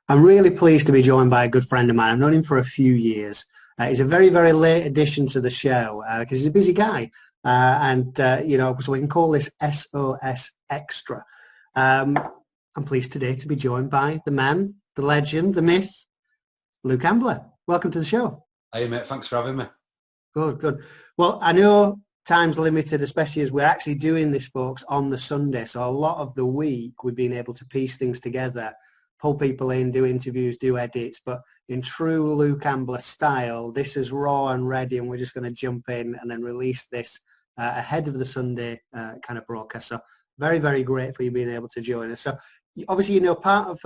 I'm really pleased to be joined by a good friend of mine. I've known him for a few years. He's a very, very late addition to the show because he's a busy guy. So we can call this SOS Extra. Um, I'm pleased today to be joined by the man, the legend, the myth, Luke Ambler. Welcome to the show. Hey mate, thanks for having me. Good, good. Well, I know time's limited, especially as we're actually doing this, folks, on the Sunday. So a lot of the week we've been able to piece things together, pull people in, do interviews, do edits. But in true Luke Ambler style, this is raw and ready, and we're just going to jump in and then release this ahead of the Sunday kind of broadcast. So very, very grateful you being able to join us. So obviously, part of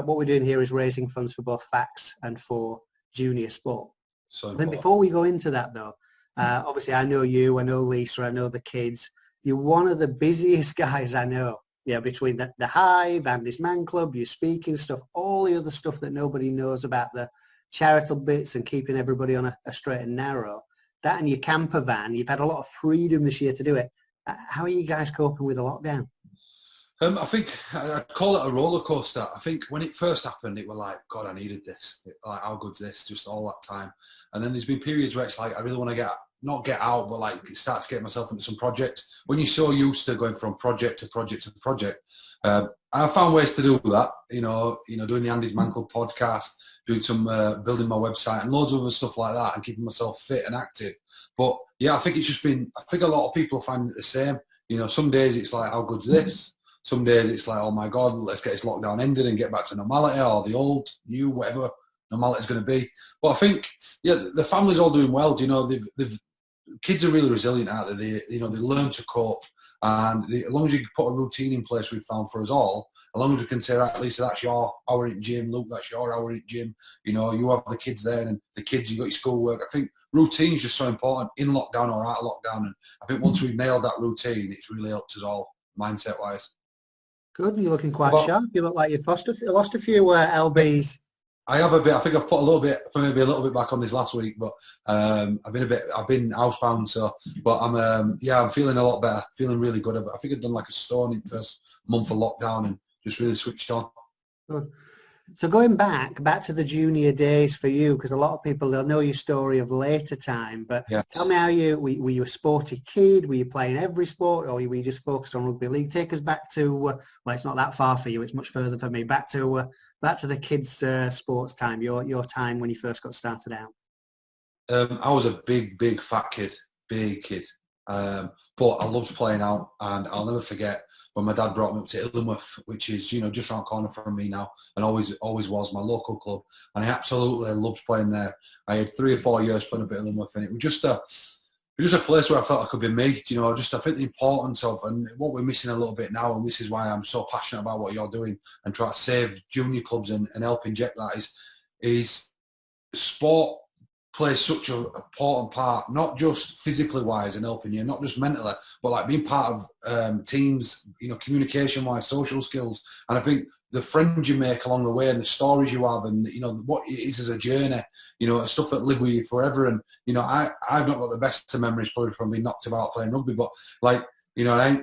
what we're doing here is raising funds for both FACS and for junior sport. So then before we go into that, though, obviously I know you, I know Lisa, I know the kids. You're one of the busiest guys I know. Yeah, between the Hive and this man club, your speaking stuff, all the other stuff that nobody knows about, the charitable bits and keeping everybody on a straight and narrow. That and your camper van, you've had a lot of freedom this year to do it. How are you guys coping with the lockdown? I think I'd call it a roller coaster. I think when it first happened, it was like, God, I needed this. Like, how good's this? Just all that time. And then there's been periods where it's like, I really want to not get out, but like start to get myself into some projects. When you're so used to going from project to project to project, I found ways to do that. Doing the Andy's Man Club podcast, doing some building my website and loads of other stuff like that, and keeping myself fit and active. But yeah, I think it's just been. I think a lot of people find it the same. Some days it's like, how good's this? Some days it's like, oh my God, let's get this lockdown ended and get back to normality, or the old, new, whatever normality is going to be. But I think, yeah, the family's all doing well. Kids are really resilient out there. They learn to cope, and as long as you put a routine in place, we've found for us all. As long as we can say, right, Lisa, that's your hour in gym. Luke, that's your hour in gym. You have the kids there, and the kids, you got your schoolwork. I think routine is just so important in lockdown or out of lockdown. And I think once we've nailed that routine, it's really helped us all mindset wise. Good. You're looking quite sharp. You look like you've lost a few lbs. I have a bit. I think I've put maybe a little bit back on this last week, but I've been housebound. So, but I'm feeling a lot better, feeling really good. I think I've done like a stone in the first month of lockdown and just really switched on. Good. So going back to the junior days for you, because a lot of people, they'll know your story of later time, but yeah. Tell me how were you a sporty kid? Were you playing every sport, or were you just focused on rugby league? Take us back to, well, it's not that far for you, it's much further for me, back to the kids' sports time, your time when you first got started out. I was a big fat kid, big kid. But I loved playing out, and I'll never forget when my dad brought me up to Illingworth, which is just around the corner from me now, and always was my local club, and I absolutely loved playing there. I had 3 or 4 years playing up at Illingworth, and it was just a place where I felt I could be me. I think the importance of, and what we're missing a little bit now, and this is why I'm so passionate about what you're doing and try to save junior clubs and help inject that is sport plays such an important part, not just physically wise and helping you, not just mentally, but like being part of teams, communication wise, social skills. And I think the friends you make along the way and the stories you have, and what it is as a journey, stuff that live with you forever. And I've not got the best of memories probably from being knocked about playing rugby, but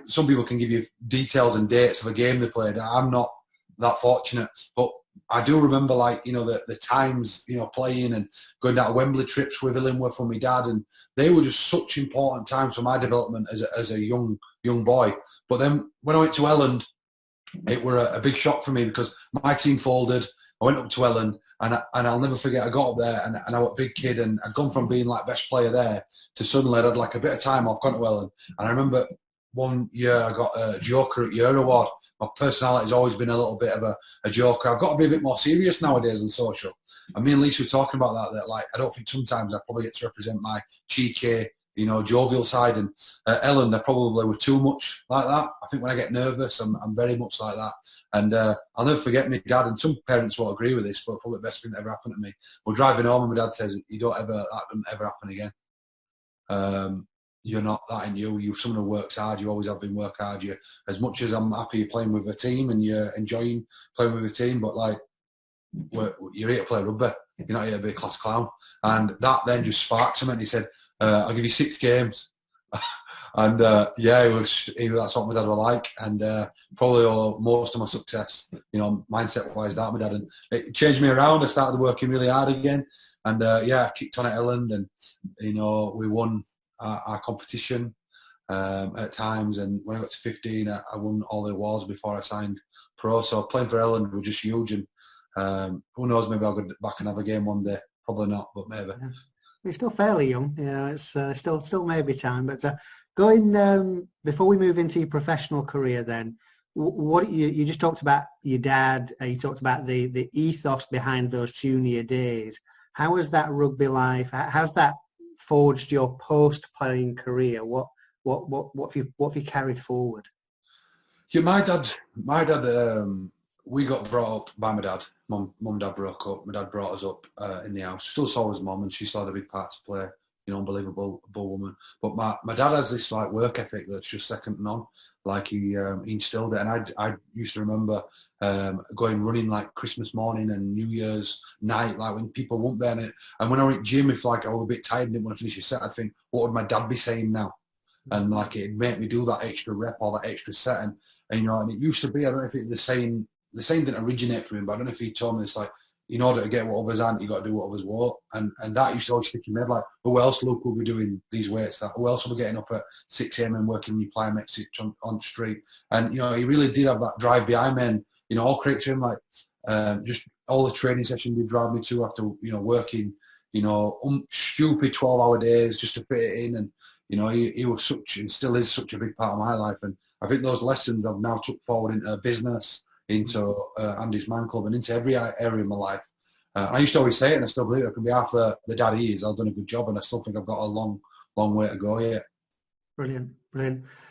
some people can give you details and dates of a game they played. I'm not that fortunate, but I do remember the times, playing and going down to Wembley trips with Illingworth from my dad, and they were just such important times for my development as a young boy. But then when I went to Elland, it were a big shock for me because my team folded. I went up to Elland, and I'll never forget, I got up there and I was a big kid, and I'd gone from being like best player there to suddenly I'd had like a bit of time off, gone to Elland, and I remember one year I got a Joker at Year Award. My personality's always been a little bit of a joker. I've got to be a bit more serious nowadays on social. And me and Lisa were talking about that like, I don't think sometimes I probably get to represent my cheeky, jovial side. And Ellen, I probably were too much like that. I think when I get nervous, I'm very much like that. And I'll never forget my dad, and some parents won't agree with this, but probably the best thing that ever happened to me. We're driving home and my dad says, that doesn't ever happen again. You're not that in you. You're someone who works hard. You always have been work hard. You, as much as I'm happy you're playing with a team and you're enjoying playing with a team, but like you're here to play rugby. You're not here to be a class clown. And that then just sparked something. He said, "I'll give you 6 games. And yeah, that's what my dad was like, and probably most of my success, mindset-wise, that my dad, and it changed me around. I started working really hard again, and yeah, I kicked on at Elland, and we won our competition at times. And when I got to 15, I won all the awards before I signed pro. So playing for Elland was just huge, and who knows, maybe I'll go back and have a game one day. Probably not, but maybe. Yeah. You're still fairly young, it's still maybe time. But going before we move into your professional career, then what you just talked about your dad. You talked about the ethos behind those junior days. How was that rugby life? How's that forged your post-playing career? What have you carried forward? Yeah, my dad. We got brought up by my dad. Mum and dad broke up. My dad brought us up in the house. Still saw his mum, and she still had a big part to play. Unbelievable woman. But my dad has this like work ethic that's just second to none. Like he instilled it, and I used to remember going running like Christmas morning and New Year's night, like when people weren't there. And when I went to gym, if like I was a bit tired and didn't want to finish a set, I'd think, what would my dad be saying now? And like it'd make me do that extra rep or that extra set, and it used to be, I don't know if the saying didn't originate from him, but I don't know if he told me this, like, in order to get what others aren't, you got to do what others won't, and that used to always stick in my head, like, who else, Luke, will be doing these weights? That who else will be getting up at 6 a.m. and working in your Plymouth on the street? And he really did have that drive behind me, and all credit to him, like just all the training sessions he'd drive me to after working, stupid 12-hour days just to fit it in, and he was such, and still is such a big part of my life. And I think those lessons I've now took forward into business, into Andy's Man Club, and into every area of my life. I used to always say it, and I still believe it, I can be half the dad he is. I've done a good job, and I still think I've got a long way to go yet. Brilliant.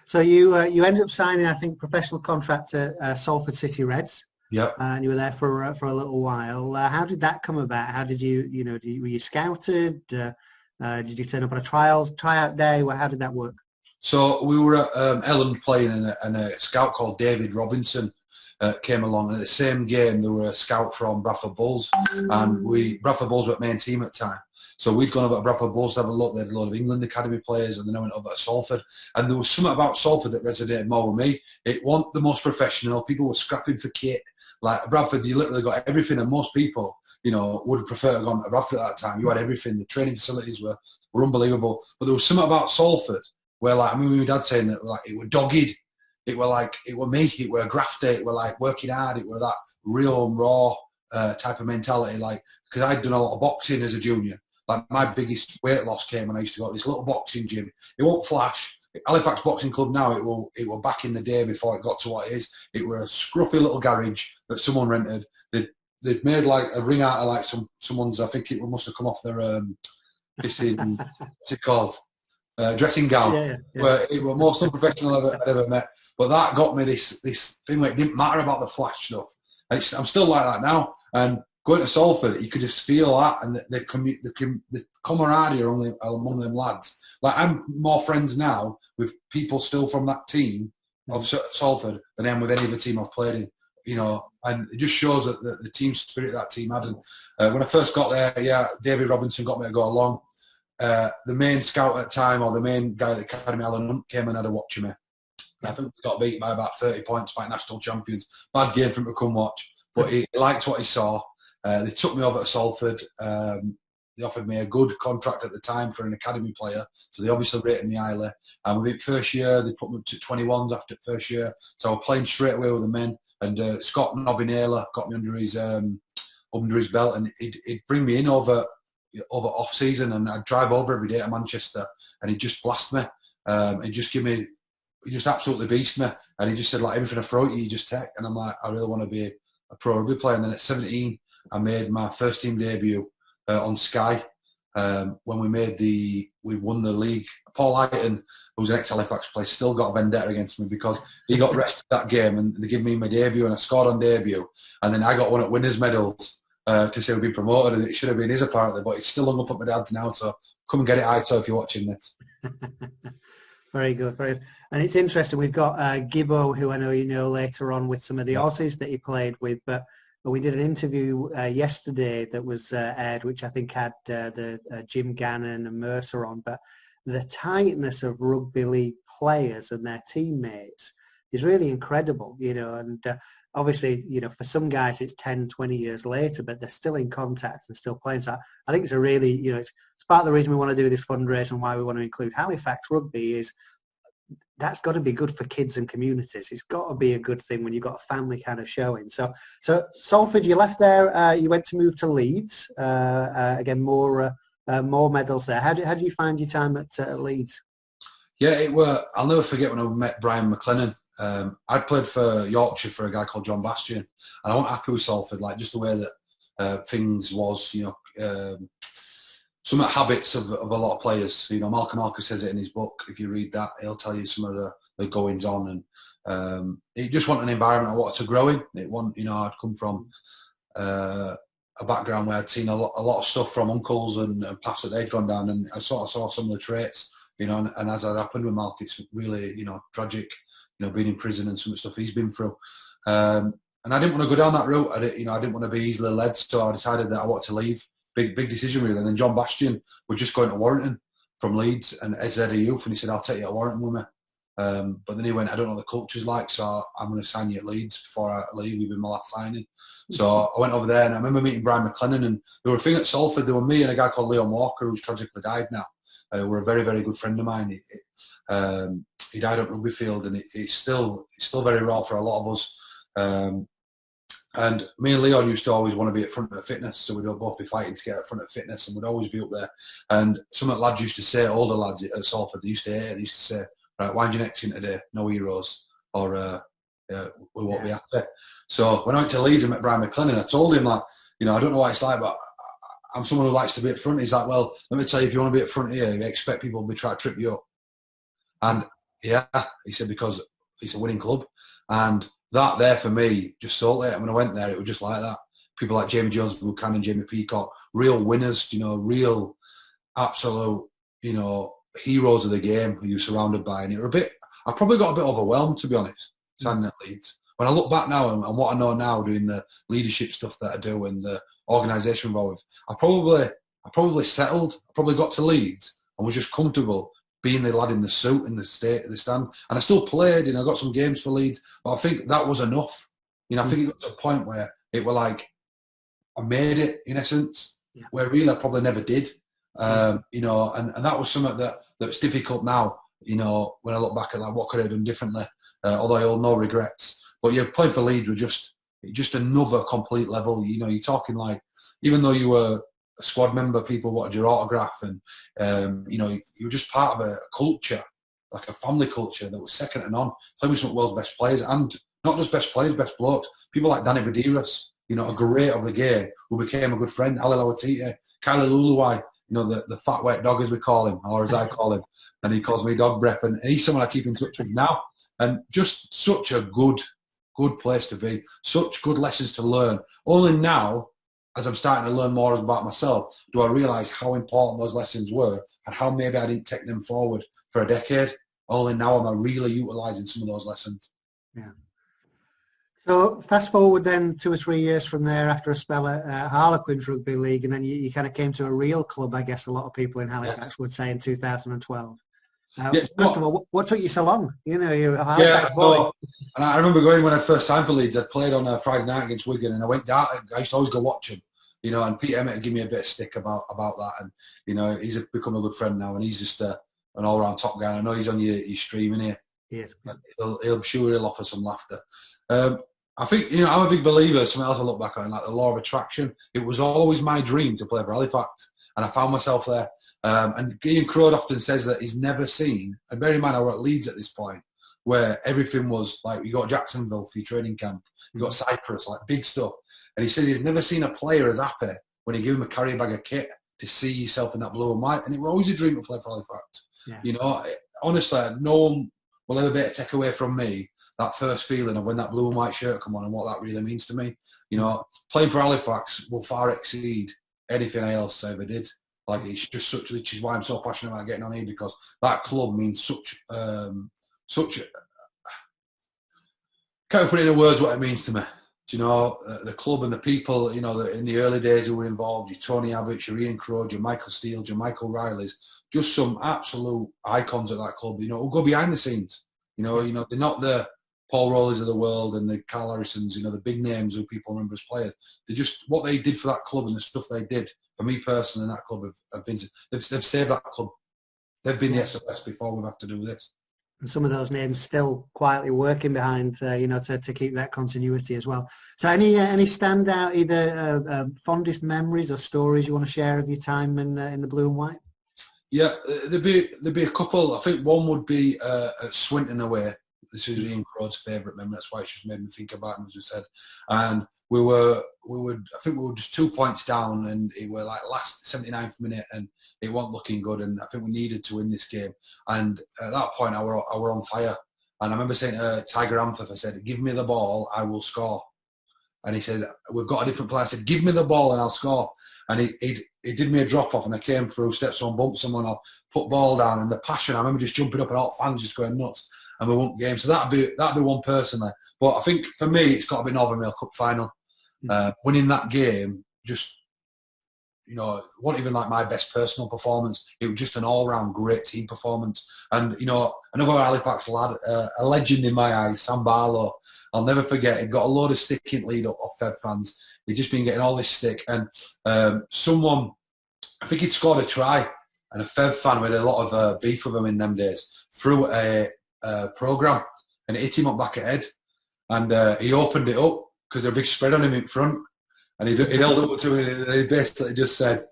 So you ended up signing, I think, professional contract at Salford City Reds. Yep. And you were there for a little while. How did that come about? How did were you scouted? Did you turn up on a tryout day? How did that work? So we were at Elland playing, and a scout called David Robinson came along, and at the same game there were a scout from Bradford Bulls, and Bradford Bulls were at main team at the time. So we'd gone over to Bradford Bulls to have a look. They had a lot of England academy players, and then I went over to Salford, and there was something about Salford that resonated more with me. It wasn't the most professional. People were scrapping for kit. Like Bradford, you literally got everything, and most people, would prefer to have gone to Bradford at that time. You had everything. The training facilities were unbelievable. But there was something about Salford where, like, I remember my dad saying that, like, it were dogged. It were me. It were a grafter. It were like working hard. It were that real and raw type of mentality. Like, because I'd done a lot of boxing as a junior. Like, my biggest weight loss came when I used to go to this little boxing gym. It won't flash. Halifax Boxing Club now, it will back in the day before it got to what it is. It were a scruffy little garage that someone rented. They'd made like a ring out of like someone's, I think it must have come off their what's it called? Dressing gown. Yeah. Where it was most unprofessional I'd ever met. But that got me this thing where it didn't matter about the flash stuff. And I'm still like that now. And going to Salford, you could just feel that, and the camaraderie among them lads. Like, I'm more friends now with people still from that team of Salford than I am with any other team I've played in. And it just shows that the team spirit that team had. And when I first got there, David Robinson got me to go along. The main scout at the time, or the main guy at the academy, Alan Hunt, came and had a watch of me. I think we got beat by about 30 points by national champions. Bad game for him to come watch, but he liked what he saw. They took me over to Salford. They offered me a good contract at the time for an academy player, so they obviously rated me highly. And within first year, they put me up to 21s after first year, so I was playing straight away with the men. And Scott Nobby-Naylor got me under his belt, and he'd bring me in over off season, and I'd drive over every day to Manchester, and he'd just blast me. He just absolutely beast me, and he just said, like, everything I throw at you just take. And I'm like, I really want to be a pro rugby player. And then at 17, I made my first team debut on Sky when we won the league. Paul Iton, who's an ex-Halifax player, still got a vendetta against me because he got rested that game, and they gave me my debut, and I scored on debut, and then I got one at winners' medals to say we've been promoted, and it should have been his apparently, but it's still hung up at my dad's now, so come and get it, Ito, if you're watching this. Very good, very good. And it's interesting, we've got Gibbo, who I know you know later on, with some of the Aussies that he played with, but we did an interview yesterday that was aired, which I think had the Jim Gannon and Mercer on, but the tightness of rugby league players and their teammates is really incredible, you know, and obviously, you know, for some guys it's 10, 20 years later, but they're still in contact and still playing. So I think it's a really, you know, it's part of the reason we want to do this fundraiser and why we want to include Halifax Rugby is that's got to be good for kids and communities. It's got to be a good thing when you've got a family kind of showing. So Salford, you left there, you went to move to Leeds, again, more medals there. How do you find your time at Leeds? Yeah, I'll never forget when I met Brian McLennan. I'd played for Yorkshire for a guy called John Bastian, and I wasn't happy with Salford, like just the way that things was, you know, some of the habits of a lot of players. You know, Malcolm Marcus says it in his book. If you read that, he'll tell you some of the goings on, and it just wasn't an environment I wanted to grow in. It wasn't, you know, I'd come from a background where I'd seen a lot of stuff from uncles and paths that they'd gone down, and I sort of saw some of the traits, you know, and as that happened with Malk, it's really, you know, tragic, you know, being in prison and some of the stuff he's been through. And I didn't want to go down that route. I didn't want to be easily led, so I decided that I wanted to leave. Big decision really. And then John Bastian was just going to Warrington from Leeds and as head of youth, and he said, "I'll take you to Warrington with me." But then he went, "I don't know what the culture's like, so I'm going to sign you at Leeds before I leave. You've been my last signing." So I went over there, and I remember meeting Brian McLennan, and there were a thing at Salford. There were me and a guy called Leon Walker, who's tragically died now. Were a very, very good friend of mine. He died at Rugby Field, and it's still very raw for a lot of us. And me and Leon used to always want to be at front of the fitness, so we'd both be fighting to get at front of fitness, and we'd always be up there. And some of the lads used to say, older lads at Salford, they used to hate it. They used to say, "Right, wind your necks in today, no heroes, or we won't be happy." So when I went to Leeds and met Brian McLennan, I told him, like, you know, I don't know what it's like, but I'm someone who likes to be at front. He's like, "Well, let me tell you, if you want to be at front here, you expect people to be trying to trip you up." And yeah, he said, because it's a winning club. And that there for me just sold it. And when I went there, it was just like that. People like Jamie Jones, Buchanan, Jamie Peacock, real winners, you know, real absolute, you know, heroes of the game who you're surrounded by. And I probably got a bit overwhelmed, to be honest, signing at Leeds. When I look back now and what I know now, doing the leadership stuff that I do and the organisation involved, I probably settled. I probably got to Leeds and was just comfortable being the lad in the suit in the stand. And I still played, and I got some games for Leeds, but I think that was enough. You know, I think it got to a point where it were like, I made it, in essence, where really I probably never did. You know, and that was something that's difficult now, you know, when I look back at like what could I have done differently, although I hold no regrets. But yeah, playing for Leeds was just another complete level. You know, you're talking like, even though you were a squad member, people wanted your autograph, and you know, you were just part of a culture, like a family culture that was second to none. Playing with some of the world's best players, and not just best players, best blokes. People like Danny Badiras, you know, a great of the game, who became a good friend. Ali Lawatiti, Kylie Luluwai, you know, the fat wet dog as we call him, or as I call him, and he calls me dog breath, and he's someone I keep in touch with now. And just such a good place to be, such good lessons to learn. Only now, as I'm starting to learn more about myself, do I realise how important those lessons were and how maybe I didn't take them forward for a decade. Only now am I really utilising some of those lessons. Yeah. So fast forward then 2 or 3 years from there, after a spell at Harlequins Rugby League, and then you kind of came to a real club, I guess a lot of people in Halifax would say, in 2012. First of all, what took you so long? You know, you're a Halifax boy. And I remember going when I first signed for Leeds. I'd played on a Friday night against Wigan, and I went down. I used to always go watch him, you know. And Peter Emmett would give me a bit of stick about that. And you know, he's become a good friend now, and he's just an all-round top guy. I know he's on your stream in here. Yes, I'm sure he'll offer some laughter. I think, you know, I'm a big believer. Something else I look back on, like the law of attraction. It was always my dream to play for Halifax, and I found myself there. And Ian Crode often says that he's never seen, and bear in mind I were at Leeds at this point, where everything was like, you got Jacksonville for your training camp, you got Cyprus, like big stuff. And he says he's never seen a player as happy when he gave him a carrier bag of kit to see yourself in that blue and white. And it was always a dream to play for Halifax. Yeah. You know, honestly, no one will ever be able to take away from me that first feeling of when that blue and white shirt come on and what that really means to me. You know, playing for Halifax will far exceed anything else I ever did. Like, it's just such, which is why I'm so passionate about getting on here, because that club means such can't put it into words what it means to me. Do you know, the club and the people, you know, that in the early days who were involved, your Tony Abbott, your Ian Crode, your Michael Steele, your Michael Riley's, just some absolute icons at that club, you know, who go behind the scenes. You know, they're not the Paul Rowleys of the world and the Carl Harrisons, you know, the big names who people remember as players. They're just, what they did for that club and the stuff they did, for me personally, in that club have been, they've saved that club. They've been the SOS before we've had to do this. And some of those names still quietly working behind, you know, to keep that continuity as well. So any standout, either fondest memories or stories you want to share of your time in the blue and white? Yeah, there'd be a couple. I think one would be at Swinton away. This is Ian Crode's favourite memory. That's why it just made me think about him, as we said. And we were just 2 points down, and it were like last 79th minute, and it wasn't looking good. And I think we needed to win this game. And at that point, I were on fire. And I remember saying to Tiger Amphith, I said, "Give me the ball, I will score." And he said, "We've got a different player." I said, "Give me the ball and I'll score." And he did me a drop off, and I came through, steps on, bumped someone, I'll put ball down, and the passion. I remember just jumping up and all fans just going nuts. And we won the game. So that'd be one person there. But I think for me, it's got to be Northern Rail Cup final. Winning that game, just, you know, it wasn't even like my best personal performance. It was just an all-round great team performance. And, you know, another Halifax lad, a legend in my eyes, Sam Barlow, I'll never forget, he got a load of stick in lead off Fev fans. He'd just been getting all this stick. And someone, I think he'd scored a try, and a Fev fan with a lot of beef with him in them days, threw a programme, and it hit him up back at head. And he opened it up because there was a big spread on him in front. And he held up to it, and he basically just said,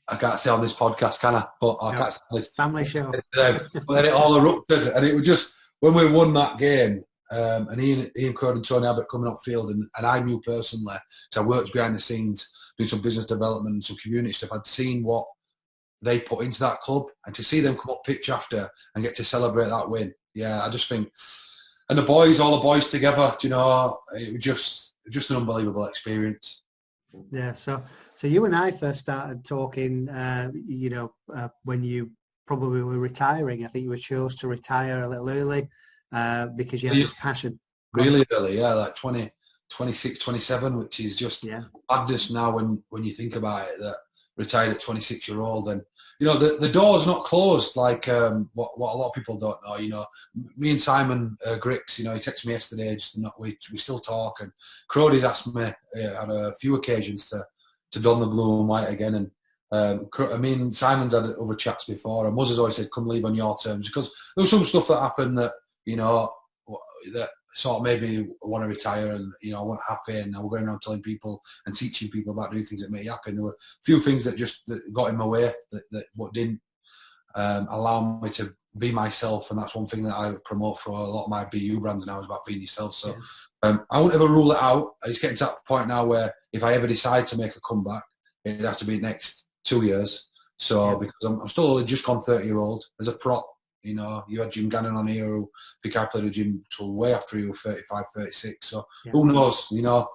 "I can't say on this podcast, can I? But I can't say on this." Family show. But then it all erupted, and it was just, when we won that game, and Ian Crode and Tony Abbott coming upfield, and I knew personally, so I worked behind the scenes, doing some business development and some community stuff. I'd seen what they put into that club, and to see them come up pitch after and get to celebrate that win, yeah, I just think, and the boys, all the boys together, you know, it was just an unbelievable experience. Yeah, so you and I first started talking, you know, when you probably were retiring. I think you were chose to retire a little early because you had this passion. Really early, yeah, like 20, 26, 27, which is just madness now when you think about it, that retired at 26-year-old. And, you know, the door's not closed like what a lot of people don't know. You know, me and Simon Grix, you know, he texted me yesterday, we still talk. And Crody asked me on a few occasions to don the blue and white again. And I mean, Simon's had other chats before, and Muzz has always said, "Come leave on your terms," because there was some stuff that happened that, you know, that sort of made me want to retire, and, you know, I wasn't happy, and I was going around telling people and teaching people about doing things that made you happy. And there were a few things that got in my way, that what didn't allow me to be myself, and that's one thing that I promote for a lot of my BU brands now, is about being yourself. So I won't ever rule it out. It's getting to that point now where if I ever decide to make a comeback, it has to be next 2 years. So because I'm still only just gone 30-year-old as a prop. You know, you had Jim Gannon on here, who I think I played with Jim till way after he was 35, 36. So who knows, you know.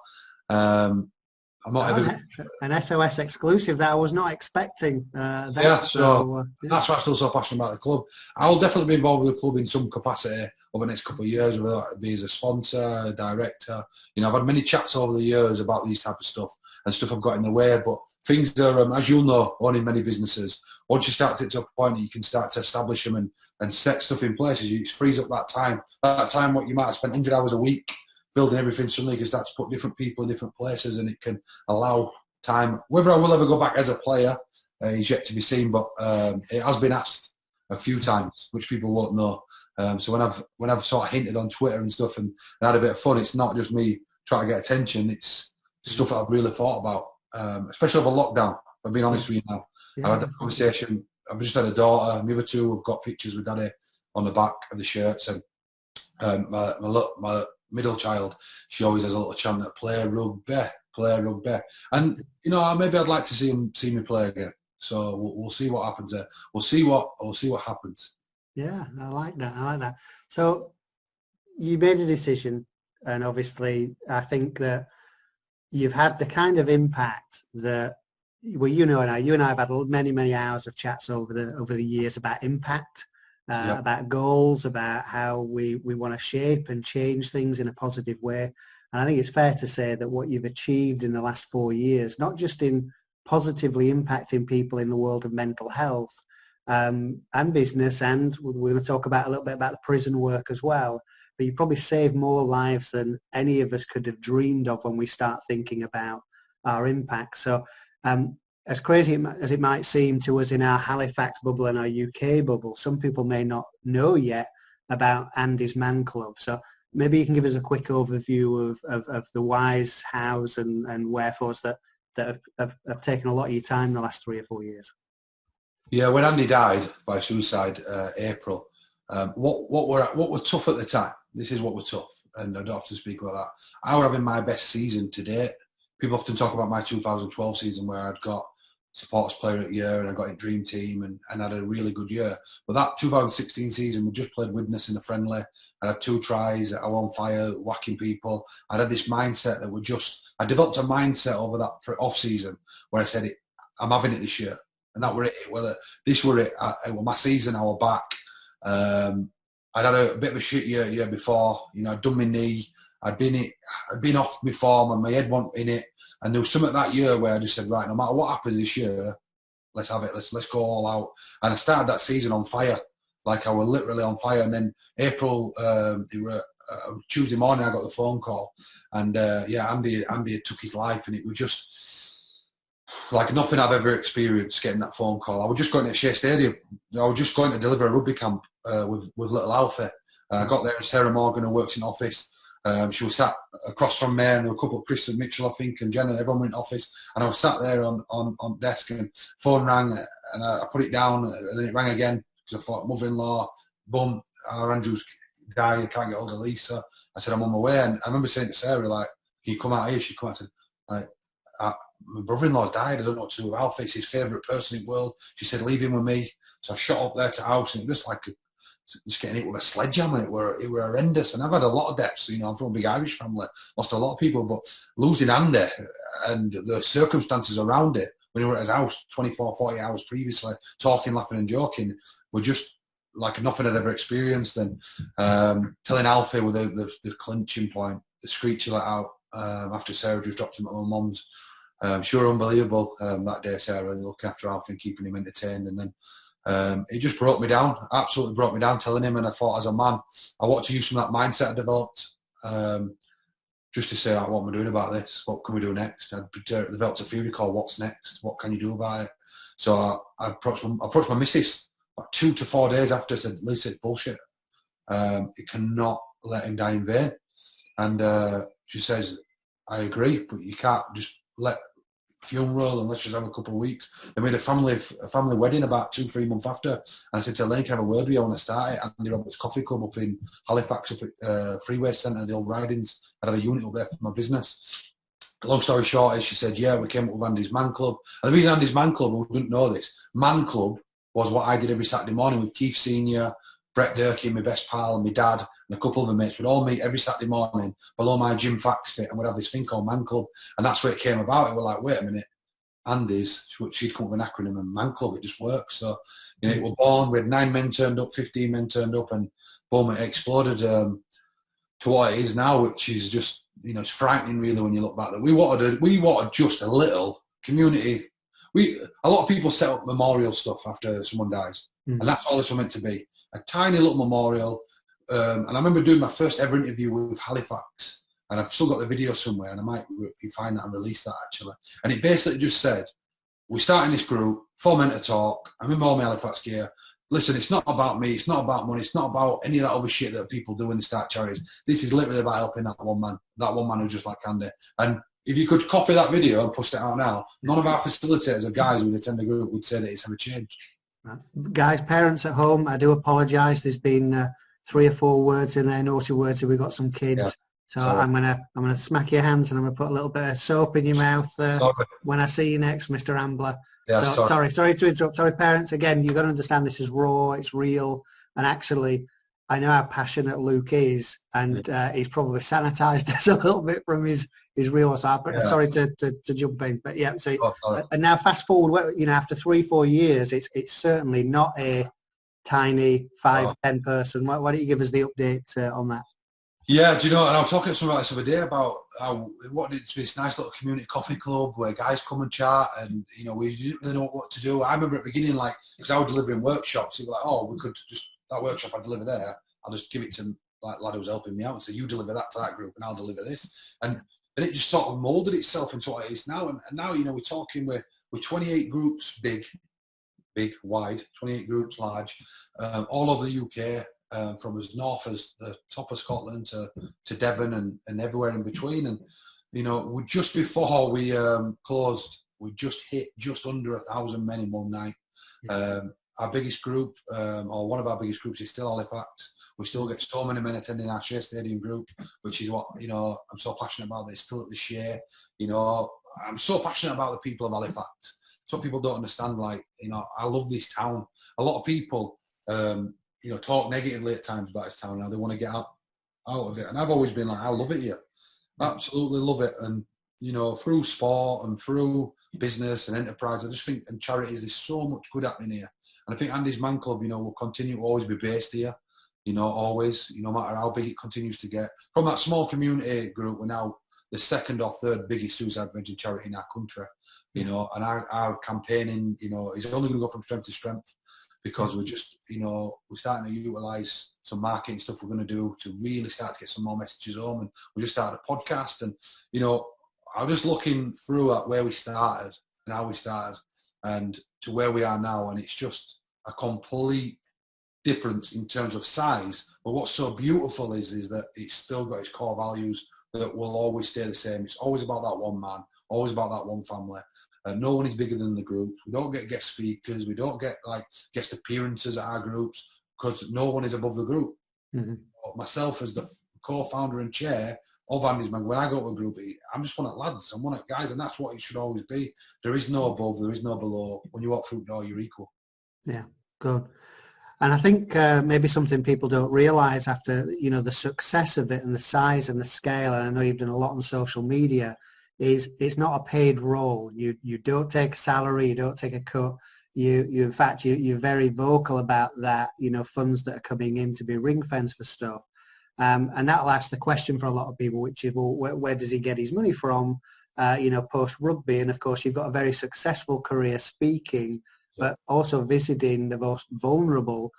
I'm not ever... An SOS exclusive that I was not expecting. That's why I'm still so passionate about the club. I'll definitely be involved with the club in some capacity over the next couple of years, whether that be as a sponsor, a director. You know, I've had many chats over the years about these type of stuff, and stuff I've got in the way, but things are, as you'll know, owning many businesses, once you start to get to a point that you can start to establish them and set stuff in place, it frees up that time. That time, what you might have spent 100 hours a week building everything, suddenly you can start to put different people in different places, and it can allow time. Whether I will ever go back as a player is yet to be seen, but it has been asked a few times, which people won't know. So when I've sort of hinted on Twitter and stuff and had a bit of fun, it's not just me trying to get attention, it's stuff that I've really thought about, especially over lockdown. I've been honest with you now. I had that conversation. I've just had a daughter. The other two have got pictures with Daddy on the back of the shirts. And my middle child, she always has a little chant that play rugby. And, you know, maybe I'd like to see me play again. So we'll see what happens there. We'll see what happens. Yeah, I like that. So you made a decision, and obviously I think that you've had the kind of impact that, well, you and I have had many hours of chats over the years about impact, about goals, about how we want to shape and change things in a positive way. And I think it's fair to say that what you've achieved in the last 4 years, not just in positively impacting people in the world of mental health and business, and we're going to talk about a little bit about the prison work as well, but you probably saved more lives than any of us could have dreamed of when we start thinking about our impact. So as crazy as it might seem to us in our Halifax bubble and our UK bubble, some people may not know yet about Andy's Man Club. So maybe you can give us a quick overview of the whys, hows and wherefores that have taken a lot of your time in the last 3 or 4 years. Yeah, when Andy died by suicide, April, what was tough at the time, this is what was tough, and I don't have to speak about that. I was having my best season to date. People often talk about my 2012 season where I'd got supporters player of the year and I got a dream team and had a really good year. But that 2016 season, we just played Widnes in the friendly. I had 2 tries, I was on fire, whacking people. I had this mindset that I developed a mindset over that off season where I said, I'm having it this year. And that were it. Whether this were it, it was my season, I was back. I'd had a bit of a shit year before. You know, I'd done my knee. I'd been off my form, my head wasn't in it. And there was something that year where I just said, right, no matter what happens this year, let's have it. Let's go all out. And I started that season on fire. Like I was literally on fire. And then April, Tuesday morning, I got the phone call. And Andy had took his life, and it was just like nothing I've ever experienced getting that phone call. I was just going to Shea Stadium. I was just going to deliver a rugby camp with little Alfie. I got there, and Sarah Morgan, who works in office, she was sat across from me, and there were a couple of Chris and Mitchell, I think, and Jenna, everyone went in office, and I was sat there on desk, and phone rang, and I put it down, and then it rang again, because I thought, mother-in-law, bum, our Andrew's died, I can't get hold of Lisa. I said, I'm on my way, and I remember saying to Sarah, like, can you come out here? She come out and said, like, my brother-in-law's died, I don't know what to do with Alfie, it's his favourite person in the world. She said, leave him with me. So I shot up there to the house, and it was just like just getting hit with a sledgehammer. It were horrendous. And I've had a lot of deaths. You know, I'm from a big Irish family, lost a lot of people, but losing Andy and the circumstances around it, when we were at his house 24, 40 hours previously, talking, laughing and joking, were just like nothing I'd ever experienced. And telling Alfie with the clinching point, the screech he let out after Sarah just dropped him at my mum's. Sure, unbelievable that day, Sarah, looking after Alfie and keeping him entertained. And then it just broke me down, absolutely broke me down, telling him. And I thought, as a man, I want to use some of that mindset I developed just to say, what am I doing about this? What can we do next? I developed a theory called What's Next? What can you do about it? So I approached my missus about 2 to 4 days after. I said, Lisa, it's bullshit. You cannot let him die in vain. And she says, I agree, but you can't just let funeral and let's just have a couple of weeks. They made a family wedding about 2-3 months after, and I said to Elaine, can I have a word with you? I want to start it. Andy Roberts Coffee Club up in Halifax, up at Freeway Centre, the old Ridings. I'd have a unit up there for my business. Long story short is, she said, yeah, we came up with Andy's Man Club. And the reason Andy's Man Club, we didn't know this, Man Club was what I did every Saturday morning with Keith Senior, Brett Durkee, my best pal, and my dad, and a couple of other mates. We'd all meet every Saturday morning below my gym facts fit, and we'd have this thing called Man Club. And that's where it came about. And we're like, wait a minute, Andy's, she'd come up with an acronym, and Man Club, it just works. So, you know, it was born, we had 9 men turned up, 15 men turned up, and boom, it exploded to what it is now, which is just, you know, it's frightening really when you look back. That we wanted just a little community. A lot of people set up memorial stuff after someone dies, and that's all it's meant to be. A tiny little memorial. And I remember doing my first ever interview with Halifax, and I've still got the video somewhere, and I might find that and release that actually. And it basically just said, we're starting this group, 4 men to talk, I'm in all my Halifax gear. Listen, it's not about me, it's not about money, it's not about any of that other shit that people do when they start charities. This is literally about helping that one man who's just like Andy. And if you could copy that video and push it out now, none of our facilitators or guys who would attend the group would say that it's ever changed. Guys, parents at home, I do apologise. There's been 3 or 4 words in there, naughty words, if we've got some kids. Yeah. So sorry. I'm gonna smack your hands, and I'm gonna put a little bit of soap in your mouth when I see you next, Mr. Ambler. Yeah, so, sorry to interrupt. Sorry, parents. Again, you've got to understand this is raw, it's real, and actually, I know how passionate Luke is, and he's probably sanitised this a little bit from his real. So sorry to jump in, but yeah. So and now fast forward, you know, after 3-4 years, it's certainly not a tiny 5-10 person. Why don't you give us the update on that? Yeah, do you know, and I was talking to someone about this the other day about how we wanted it to be this nice little community coffee club where guys come and chat, and, you know, we didn't really know what to do. I remember at the beginning, like, because I was delivering workshops, it was like, oh, we could just, that workshop I deliver there, I'll just give it to, like, lad who's helping me out and say, you deliver that to that group and I'll deliver this. And it just sort of moulded itself into what it is now. And now, you know, we're talking, we're 28 groups big, wide, 28 groups large, all over the UK. From as north as the top of Scotland to Devon and everywhere in between. And, you know, just before we closed, we just hit just under 1,000 men in one night. Our biggest group, or one of our biggest groups, is still Halifax. We still get so many men attending our Share Stadium group, which is what, you know, I'm so passionate about. It's still at the Share. You know, I'm so passionate about the people of Halifax. Some people don't understand, like, you know, I love this town. A lot of people, you know, talk negatively at times about this town. Now they want to get out of it. And I've always been like, I love it here. Absolutely love it. And, you know, through sport and through business and enterprise, I just think, and charities, there's so much good happening here. And I think Andy's Man Club, you know, will continue to always be based here, you know, always, you know, no matter how big it continues to get. From that small community group, we're now the second or third biggest suicide prevention charity in our country, you know, and our campaigning, you know, is only going to go from strength to strength. Because we're just, you know, we're starting to utilise some marketing stuff we're going to do to really start to get some more messages home. And we just started a podcast. And, you know, I'm just looking through at where we started and how we started and to where we are now. And it's just a complete difference in terms of size. But what's so beautiful is that it's still got its core values that will always stay the same. It's always about that one man, always about that one family. No one is bigger than the groups. We don't get guest speakers. We don't get like guest appearances at our groups because no one is above the group. Mm-hmm. Myself as the co-founder and chair of Andy's Man, when I go to a group, I'm just one of lads. I'm one of guys, and that's what it should always be. There is no above. There is no below. When you walk through the door, you're equal. Yeah, good. And I think maybe something people don't realise after, you know, the success of it and the size and the scale, and I know you've done a lot on social media, is it's not a paid role. You don't take a salary, you don't take a cut. You in fact you're very vocal about that. You know, funds that are coming in to be ring fenced for stuff, and that'll ask the question for a lot of people, which is, well, where does he get his money from? You know, post rugby, and of course you've got a very successful career speaking, but also visiting the most vulnerable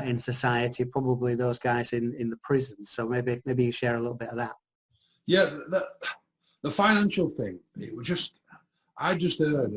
in society, probably those guys in the prisons. So maybe you share a little bit of that. Yeah. The financial thing, I just heard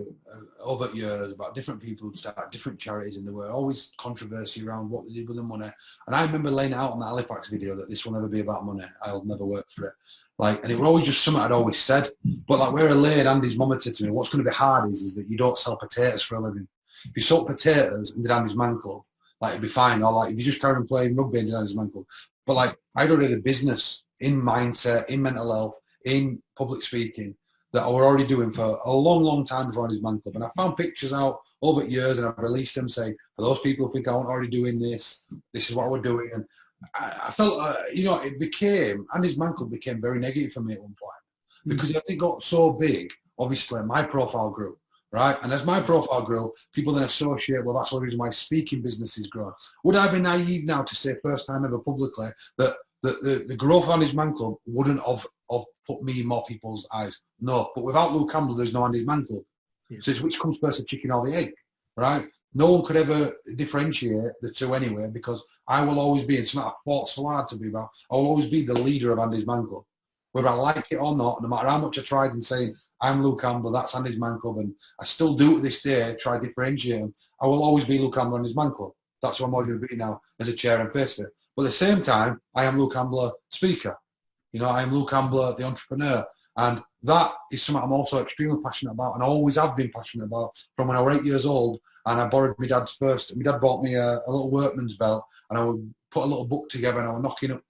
over years about different people who start different charities, and there were always controversy around what they did with the money. And I remember laying out on the Halifax video that this will never be about money. I'll never work for it. Like, and it was always just something I'd always said. But like where I laid, Andy's mum had said to me, what's going to be hard is that you don't sell potatoes for a living. If you sold potatoes and did Andy's Man Club, like it'd be fine. Or like if you just carried on playing rugby and did Andy's Man Club. But like I'd already had a business in mindset, in mental health, in public speaking that I were already doing for a long, long time before Andy's Man Club. And I found pictures out over years and I've released them saying, for those people who think I wasn't already doing this, this is what we're doing. And I felt, you know, Andy's Man Club became very negative for me at one point because I think it got so big, obviously, my profile grew, right? And as my profile grew, people then associate, well, that's the reason why speaking businesses grow. Would I be naive now to say first time ever publicly that the growth of Andy's Man Club wouldn't have put me in more people's eyes? No, but without Luke Ambler, there's no Andy's Man Club. Yeah. So it's which comes first, the chicken or the egg, right? No one could ever differentiate the two anyway, because I will always be, it's not I fought so hard to be about, I will always be the leader of Andy's Man Club. Whether I like it or not, no matter how much I tried in saying, I'm Luke Ambler, that's Andy's Man Club, and I still do to this day, try to differentiate him, I will always be Luke Ambler and his Man Club. That's what I'm always going to be now as a chair and face of it. But at the same time, I am Luke Ambler, speaker. You know, I am Luke Ambler, the entrepreneur. And that is something I'm also extremely passionate about, and I always have been passionate about from when I was 8 years old. And I borrowed my dad's first. My dad bought me a little workman's belt, and I would put a little book together, and I was knocking up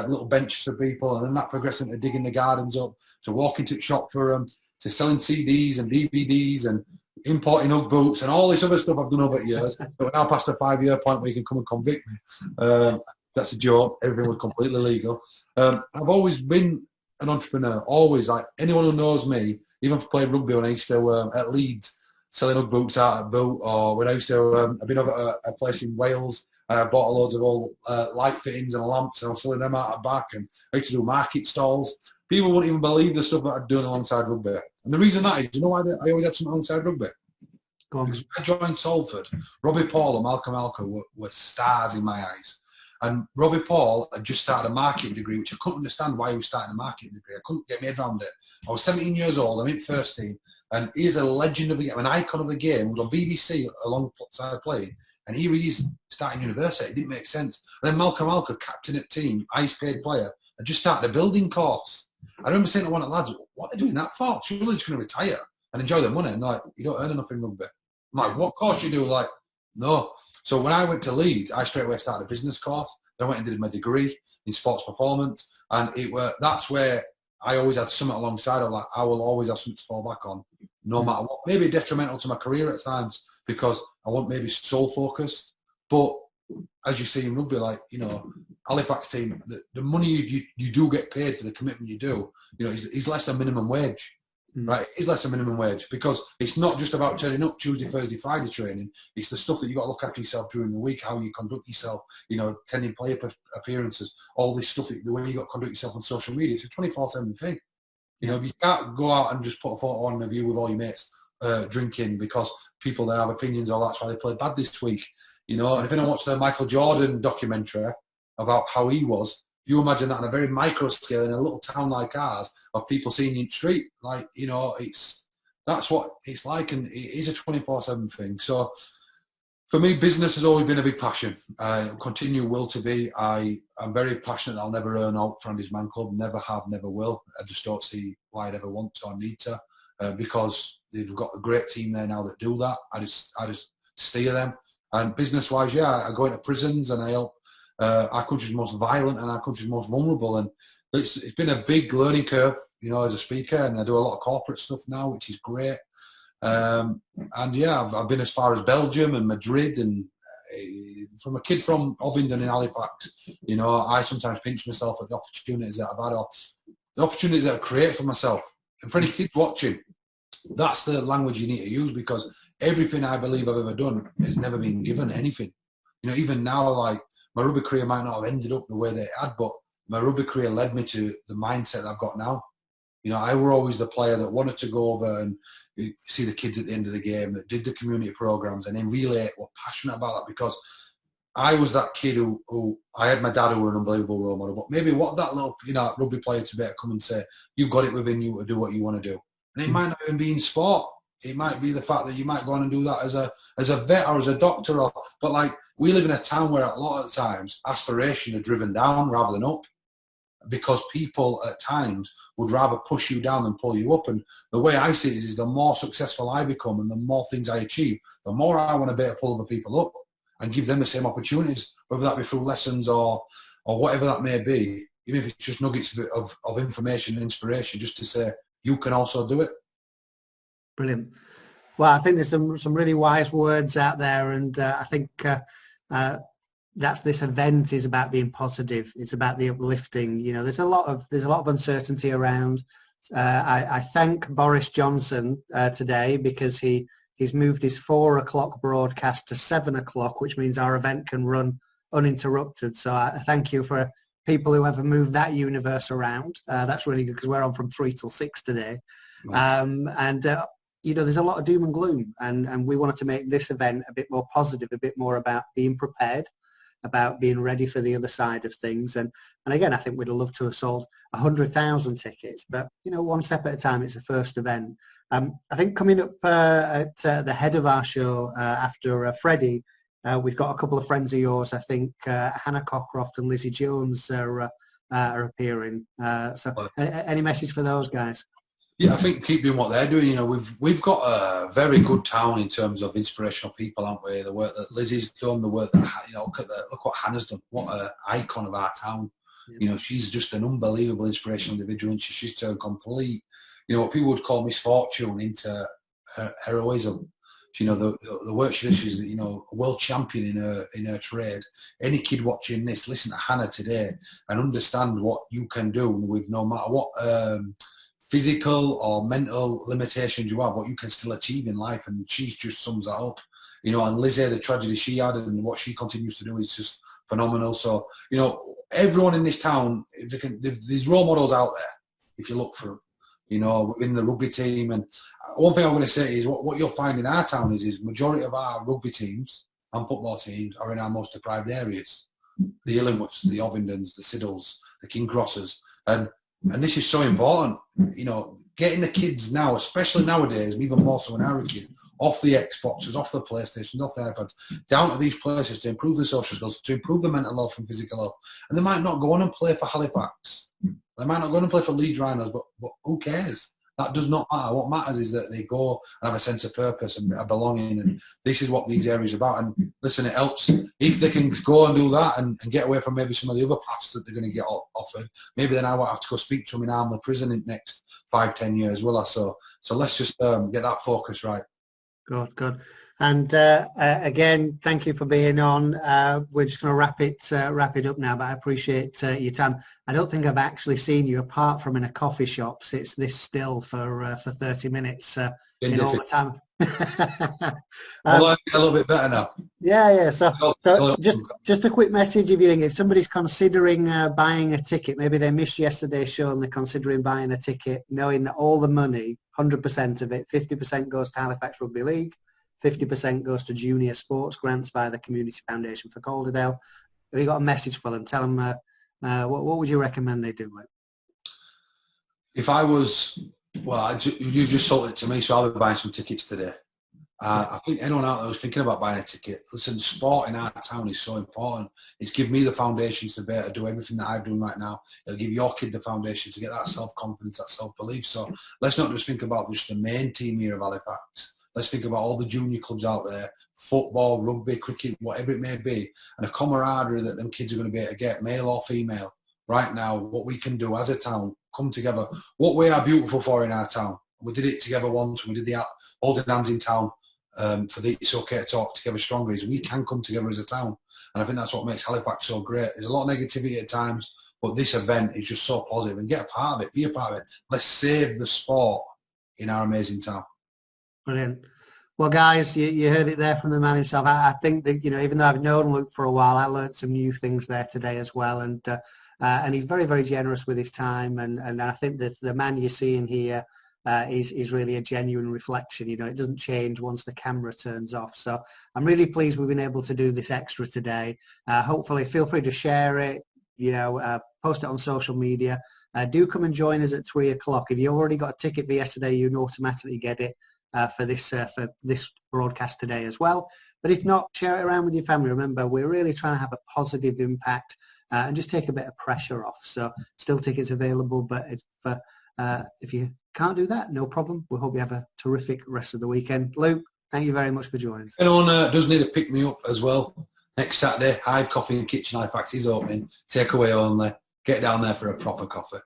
little benches for people, and then that progressed into digging the gardens up, to walking to the shop for them, to selling CDs and DVDs and importing Ugg boots and all this other stuff I've done over the years. But we're now past the 5-year point where you can come and convict me. That's a joke. Everything was completely legal. I've always been an entrepreneur, always. Like anyone who knows me, even for playing rugby when I used to at Leeds, selling Ugg boots out at Boot, or when I used to, I've been over at a place in Wales I bought loads of old light fittings and lamps, and I was selling them out the back, and I used to do market stalls. People wouldn't even believe the stuff that I'd done alongside rugby. And the reason that is, you know why I always had something alongside rugby? Go on. Because when I joined Salford, Robbie Paul and Malcolm Alker were stars in my eyes. And Robbie Paul had just started a marketing degree, which I couldn't understand why he was starting a marketing degree. I couldn't get my head around it. I was 17 years old, I'm in first team, and he's a legend of the game, an icon of the game. He was on BBC alongside playing, and here he is starting university. It didn't make sense. And then Malcolm Alker, captain at team, highest paid player, had just started a building course. I remember saying to one of the lads, what are they doing that for? Surely they're just going to retire and enjoy their money. And like, you don't earn enough in rugby. I'm like, what course you do? Like, no. So when I went to Leeds, I straight away started a business course. Then I went and did my degree in sports performance. And that's where I always had something alongside of, like, I will always have something to fall back on, no matter what. Maybe detrimental to my career at times because I want maybe sole focused. But as you see in rugby, like, you know, Halifax team, the money you do get paid for the commitment you do, you know, is less than minimum wage. Right, it's less than minimum wage because it's not just about turning up Tuesday, Thursday, Friday training. It's the stuff that you got to look after yourself during the week, how you conduct yourself, you know, attending player appearances, all this stuff, the way you got to conduct yourself on social media. It's a 24/7 thing. You know, you can't go out and just put a photo on of you with all your mates drinking because people then have opinions, or that's why they played bad this week. You know, and if anyone watched the Michael Jordan documentary about how he was, you imagine that on a very micro scale in a little town like ours of people seeing you in the street. Like, you know, that's what it's like, and it is a 24/7 thing. So for me, business has always been a big passion. Continue will to be. I'm very passionate that I'll never earn out for Andy's Man Club. Never have, never will. I just don't see why I'd ever want to or need to because they've got a great team there now that do that. I just steer them. And business-wise, yeah, I go into prisons and I help our country's most violent and our country's most vulnerable, and it's been a big learning curve, you know, as a speaker, and I do a lot of corporate stuff now, which is great. And yeah, I've been as far as Belgium and Madrid, and from a kid from Ovingdon in Halifax, you know, I sometimes pinch myself at the opportunities that I've had, or the opportunities that I've created for myself. And for any kids watching, that's the language you need to use, because everything I believe I've ever done has never been given anything. You know, even now, like, my rugby career might not have ended up the way they had, but my rugby career led me to the mindset that I've got now. You know, I were always the player that wanted to go over and see the kids at the end of the game, that did the community programs, and then really were passionate about that, because I was that kid who I had my dad who were an unbelievable role model, but maybe what that little, you know, rugby player to be able to come and say, you've got it within you to do what you want to do. And it might not even be in sport. It might be the fact that you might go on and do that as a vet or as a doctor, but like, we live in a town where a lot of times aspiration are driven down rather than up, because people at times would rather push you down than pull you up. And the way I see it is the more successful I become and the more things I achieve, the more I want to be able to pull other people up and give them the same opportunities, whether that be through lessons or whatever that may be, even if it's just nuggets of information and inspiration, just to say, you can also do it. Brilliant. Well, I think there's some really wise words out there, and I think that's this event is about being positive. It's about the uplifting. You know, there's a lot of uncertainty around. I thank Boris Johnson today, because he's moved his 4 o'clock broadcast to 7 o'clock, which means our event can run uninterrupted. So I thank you for people who ever moved that universe around. That's really good, because we're on from 3 till 6 today. Right. You know, there's a lot of doom and gloom, and we wanted to make this event a bit more positive, a bit more about being prepared, about being ready for the other side of things. And again, I think we'd love to have sold 100,000 tickets, but, you know, one step at a time. It's a first event. I think coming up at the head of our show after Freddie, we've got a couple of friends of yours. I think Hannah Cockcroft and Lizzie Jones are appearing. So any message for those guys? Yeah, I think keep doing what they're doing. You know, we've got a very good town in terms of inspirational people, haven't we? The work that Lizzie's done, the work that, you know, look what Hannah's done. What an icon of our town. Yeah. You know, she's just an unbelievable inspirational individual, and she's turned complete, you know, what people would call misfortune into heroism. You know, the work she does, she's, you know, a world champion in her trade. Any kid watching this, listen to Hannah today and understand what you can do with no matter what physical or mental limitations you have, what you can still achieve in life, and she just sums that up. you know, and Lizzie, the tragedy she had and what she continues to do is just phenomenal. So, you know, everyone in this town, there's role models out there if you look for them, you know, within the rugby team. And one thing I'm going to say is what you'll find in our town is majority of our rugby teams and football teams are in our most deprived areas. The Illingwoods, the Ovingdons, the Siddles, the King Crosses. And this is so important, you know, getting the kids now, especially nowadays, even more so when I was a kid, off the Xboxes, off the PlayStations, off the iPads, down to these places to improve the social skills, to improve the mental health and physical health. And they might not go on and play for Halifax. They might not go on and play for Leeds Rhinos, but who cares? That does not matter. What matters is that they go and have a sense of purpose and a belonging. And this is what these areas are about. And listen, it helps if they can go and do that and get away from maybe some of the other paths that they're going to get offered. Maybe then I won't have to go speak to them in Ambler prison in the next 5-10 years, will I? So let's just get that focus right. Good. And again, thank you for being on. We're just going to wrap it up now, but I appreciate your time. I don't think I've actually seen you, apart from in a coffee shop, sits this still for 30 minutes in all the time. Although a little bit better now. Yeah. So just a quick message, if somebody's considering buying a ticket, maybe they missed yesterday's show and they're considering buying a ticket, knowing that all the money, 100% of it, 50% goes to Halifax Rugby League, 50% goes to junior sports grants via the Community Foundation for Calderdale. Have you got a message for them? Tell them what would you recommend they do? If I was, you just sold it to me, so I'll be buying some tickets today. I think anyone out there who's thinking about buying a ticket, listen, sport in our town is so important. It's given me the foundations to be able to do everything that I'm doing right now. It'll give your kid the foundation to get that self-confidence, that self-belief. So let's not just think about just the main team here of Halifax. Let's think about all the junior clubs out there, football, rugby, cricket, whatever it may be, and a camaraderie that them kids are going to be able to get, male or female. Right now, what we can do as a town, come together. What we are beautiful for in our town. We did it together once. We did the holding hands in town for the It's Okay to Talk Together Stronger. Is we can come together as a town. And I think that's what makes Halifax so great. There's a lot of negativity at times, but this event is just so positive. And get a part of it, be a part of it. Let's save the sport in our amazing town. Brilliant. Well, guys, you heard it there from the man himself. I think that, even though I've known Luke for a while, I learned some new things there today as well. And he's very, very generous with his time. And I think that the man you're seeing here is really a genuine reflection. It doesn't change once the camera turns off. So I'm really pleased we've been able to do this extra today. Hopefully, feel free to share it, post it on social media. Do come and join us at 3 o'clock. If you already got a ticket for yesterday, you can automatically get it for this broadcast today as well. But if not, share it around with your family. Remember, we're really trying to have a positive impact and just take a bit of pressure off. So still tickets available, but if you can't do that, no problem. We hope you have a terrific rest of the weekend. Luke, thank you very much for joining us. Anyone does need to pick me up as well. Next Saturday, Hive Coffee and Kitchen Halifax is opening. Takeaway only. Get down there for a proper coffee.